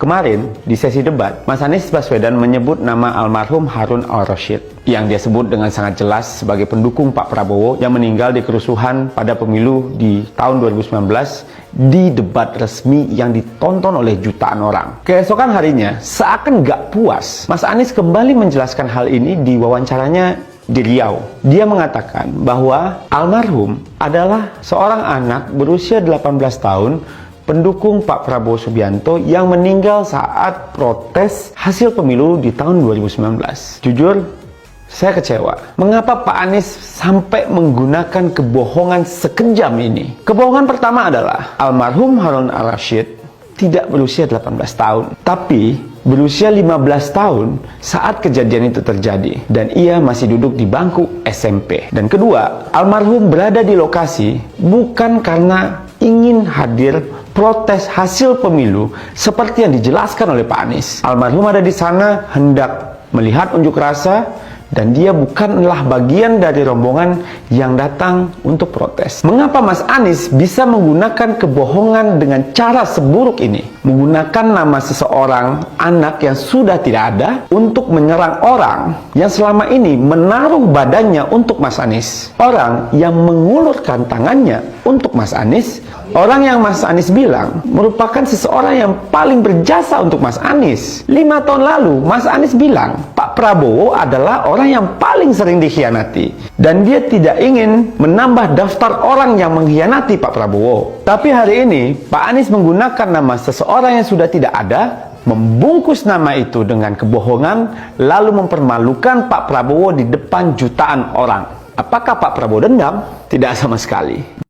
Kemarin, di sesi debat, Mas Anies Baswedan menyebut nama almarhum Harun Al-Rasyid yang dia sebut dengan sangat jelas sebagai pendukung Pak Prabowo yang meninggal di kerusuhan pada pemilu di tahun 2019 di debat resmi yang ditonton oleh jutaan orang. Keesokan harinya, seakan gak puas, Mas Anies kembali menjelaskan hal ini di wawancaranya di Riau. Dia mengatakan bahwa almarhum adalah seorang anak berusia 18 tahun pendukung Pak Prabowo Subianto yang meninggal saat protes hasil pemilu di tahun 2019. Jujur, saya kecewa. Mengapa Pak Anies sampai menggunakan kebohongan sekejam ini? Kebohongan pertama adalah almarhum Harun Al-Rasyid tidak berusia 18 tahun, tapi berusia 15 tahun saat kejadian itu terjadi dan ia masih duduk di bangku SMP. Dan kedua, almarhum berada di lokasi bukan karena ingin hadir protes hasil pemilu seperti yang dijelaskan oleh Pak Anies. Almarhum ada di sana hendak melihat unjuk rasa dan dia bukanlah bagian dari rombongan yang datang untuk protes. Mengapa Mas Anies bisa menggunakan kebohongan dengan cara seburuk ini? Menggunakan nama seseorang anak yang sudah tidak ada untuk menyerang orang yang selama ini menaruh badannya untuk Mas Anies. Orang yang mengulurkan tangannya untuk Mas Anies. Orang yang Mas Anies bilang merupakan seseorang yang paling berjasa untuk Mas Anies. 5 tahun lalu Mas Anies bilang Pak Prabowo adalah orang yang paling sering dikhianati dan dia tidak ingin menambah daftar orang yang mengkhianati Pak Prabowo. Tapi hari ini Pak Anies menggunakan nama seseorang yang sudah tidak ada, membungkus nama itu dengan kebohongan, lalu mempermalukan Pak Prabowo di depan jutaan orang. Apakah Pak Prabowo dendam? Tidak sama sekali.